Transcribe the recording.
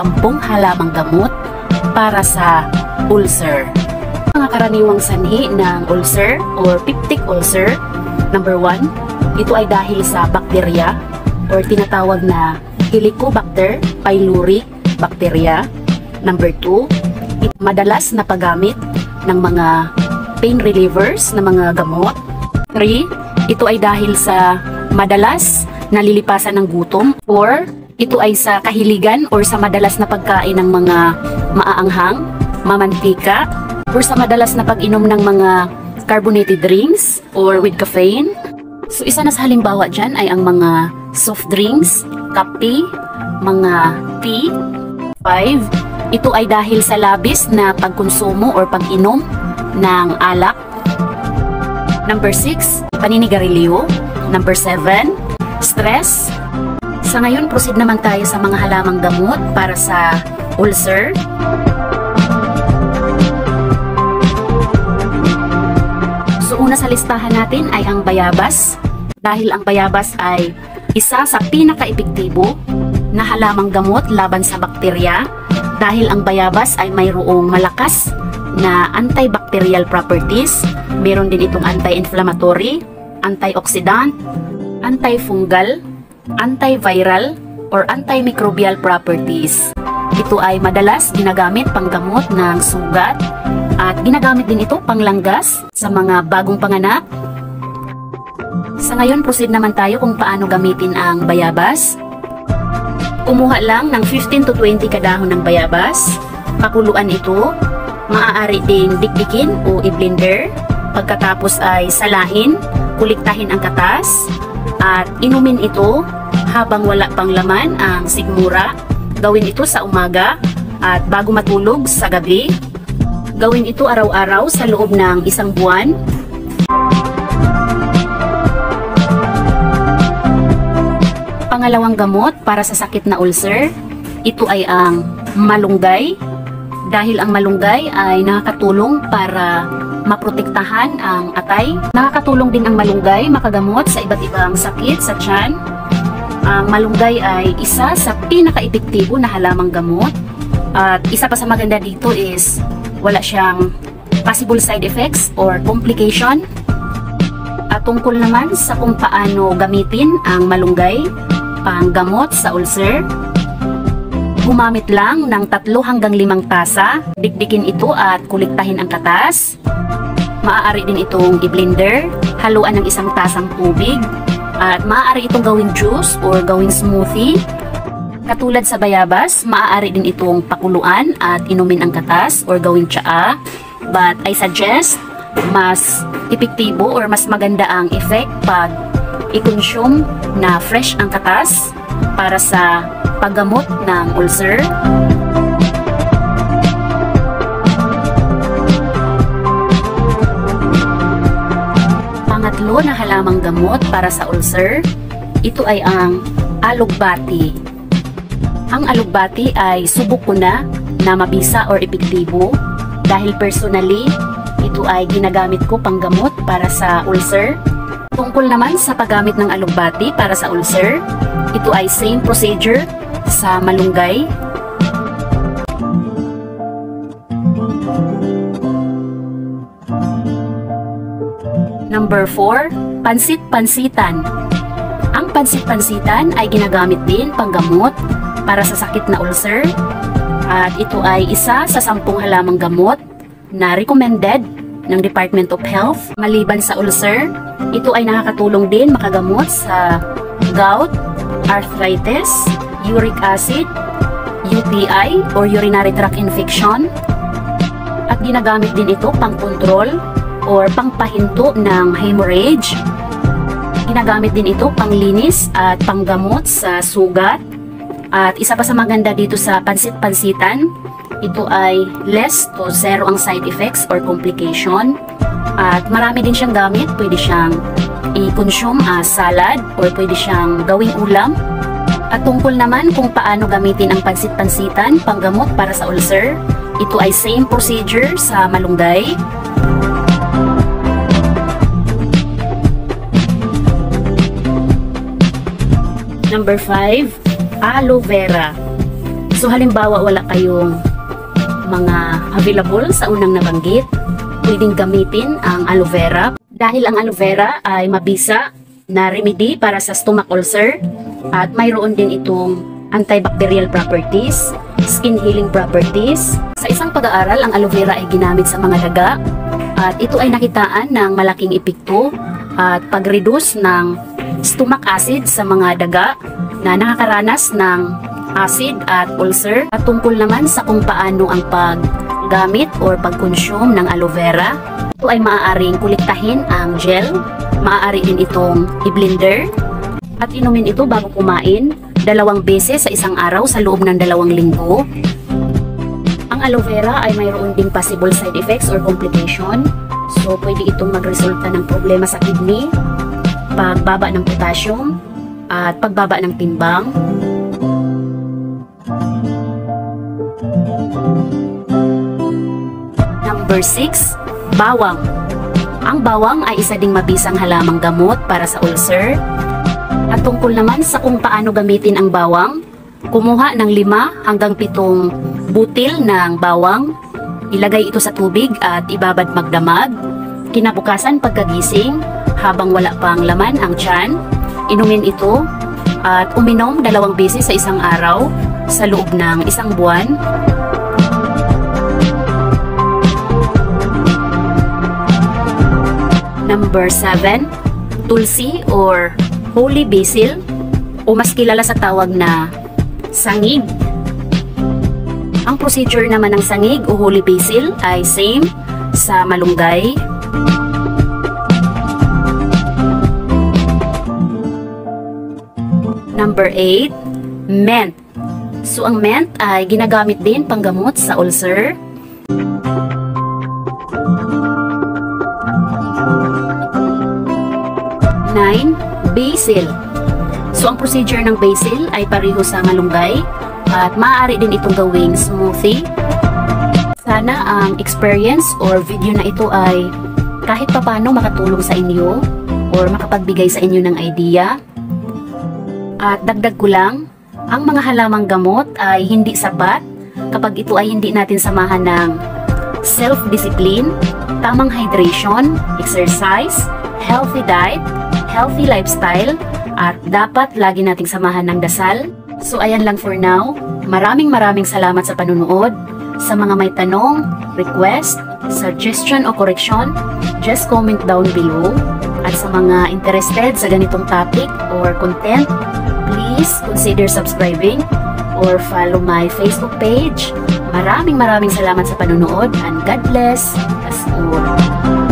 10 halamang gamot para sa ulcer. Mga karaniwang sanhi ng ulcer or peptic ulcer. Number 1, ito ay dahil sa bakterya or tinatawag na Helicobacter pylori bacteria. Number 2, madalas na paggamit ng mga pain relievers na mga gamot. 3, ito ay dahil sa madalas nalilipasan ng gutom, or ito ay sa kahiligan or sa madalas na pagkain ng mga maaanghang, mamantika, or sa madalas na pag-inom ng mga carbonated drinks or with caffeine. So isa na sa halimbawa dyan ay ang mga soft drinks, kape, mga tea. 5, ito ay dahil sa labis na pagkonsumo or pag-inom ng alak. Number 6, paninigarilyo. Number 7, stress. Sa ngayon, proceed naman tayo sa mga halamang gamot para sa ulcer. So una sa listahan natin ay ang bayabas. Dahil ang bayabas ay isa sa pinaka-epektibo na halamang gamot laban sa bakterya. Dahil ang bayabas ay mayroong malakas na antibacterial properties. Meron din itong anti-inflammatory, antioxidant, antifungal, antiviral, or antimicrobial properties. Ito ay madalas ginagamit panggamot ng sugat at ginagamit din ito panglanggas sa mga bagong panganak. Sa ngayon, proceed naman tayo kung paano gamitin ang bayabas. Kumuha lang ng 15 to 20 kadahon ng bayabas. Pakuluan ito. Maaari ding dikdikin o i-blender. Pagkatapos ay salain, kuliktahin ang katas, at inumin ito habang wala pang laman ang sigmura. Gawin ito sa umaga at bago matulog sa gabi. Gawin ito araw-araw sa loob ng 1 buwan. Pangalawang gamot para sa sakit na ulcer, ito ay ang malunggay. Dahil ang malunggay ay nakakatulong para maprotektahan ang atay. Nakakatulong din ang malunggay makagamot sa iba't ibang sakit sa tiyan. Ang malunggay ay isa sa pinaka-epektibo na halamang gamot. At isa pa sa maganda dito is wala siyang possible side effects or complication. At tungkol naman sa kung paano gamitin ang malunggay panggamot sa ulcer, gumamit lang ng 3 hanggang 5 tasa. Dikdikin ito at kuliktahin ang katas. Maaari din itong i-blender, haluan ng 1 tasang tubig, at maaari itong gawing juice or gawing smoothie. Katulad sa bayabas, maaari din itong pakuluan at inumin ang katas or gawing tsaa. But I suggest mas epektibo or mas maganda ang effect pag i-consume na fresh ang katas para sa paggamot ng ulcer. Pangatlo na halamang gamot para sa ulcer, ito ay ang alugbati. Ang alugbati ay subok ko na mabisa or epektibo dahil personally, ito ay ginagamit ko panggamot para sa ulcer. Tungkol naman sa paggamit ng alugbati para sa ulcer, ito ay same procedure sa malunggay. Number 4, pansit-pansitan. Ang pansit-pansitan ay ginagamit din panggamot para sa sakit na ulcer. At ito ay isa sa 10 halamang gamot na recommended ng Department of Health. Maliban sa ulcer, ito ay nakakatulong din makagamot sa gout, arthritis, uric acid, UTI or urinary tract infection. At ginagamit din ito pang-control or pangpahinto ng hemorrhage. Ginagamit din ito panglinis at panggamot sa sugat. At isa pa sa maganda dito sa pansit-pansitan, ito ay less to zero ang side effects or complication. At marami din siyang gamit. Pwede siyang i-consume as salad or pwede siyang gawing ulam. At tungkol naman kung paano gamitin ang pansit-pansitan panggamot para sa ulcer, ito ay same procedure sa malunggay. Number 5, aloe vera. So halimbawa wala kayong mga available sa unang nabanggit, pwedeng gamitin ang aloe vera. Dahil ang aloe vera ay mabisa na remedy para sa stomach ulcer at mayroon din itong antibacterial properties, skin healing properties. Sa isang pag-aaral, ang aloe vera ay ginamit sa mga daga at ito ay nakitaan ng malaking epekto at pag-reduce ng stomach acid sa mga daga na nakakaranas ng acid at ulcer. At tungkol naman sa kung paano ang paggamit or pag-consume ng aloe vera, ito ay maaaring kuliktahin ang gel, maaari din itong i-blender at inumin ito bago kumain 2 beses sa isang araw sa loob ng 2 linggo. Ang aloe vera ay mayroon ding possible side effects or complication. So pwede itong magresulta ng problema sa kidney, pagbaba ng potassium at pagbaba ng timbang. Number 6, bawang. Ang bawang ay isa ding mabisang halamang gamot para sa ulcer. At tungkol naman sa kung paano gamitin ang bawang, kumuha ng 5 hanggang 7 butil ng bawang, ilagay ito sa tubig at ibabad magdamag. Kinabukasan pagkagising, habang wala pang laman ang tiyan, inumin ito at uminom 2 beses sa isang araw sa loob ng 1 buwan. Number 7, tulsi or holy basil o mas kilala sa tawag na sangig. Ang procedure naman ng sangig o holy basil ay same sa malunggay. Number 8, mint. So ang mint ay ginagamit din panggamot sa ulcer. Basil. So ang procedure ng basil ay pareho sa malunggay at maaari din itong gawing smoothie. Sana ang experience or video na ito ay kahit papano makatulong sa inyo or makapagbigay sa inyo ng idea. At dagdag ko lang, ang mga halamang gamot ay hindi sapat kapag ito ay hindi natin samahan ng self-discipline, tamang hydration, exercise, healthy diet, healthy lifestyle, at dapat lagi nating samahan ng dasal. So ayan lang for now. Maraming salamat sa panunood. Sa mga may tanong, request, suggestion o correction, just comment down below. At sa mga interested sa ganitong topic or content, please consider subscribing or follow my Facebook page. Maraming salamat sa panunood and God bless us all.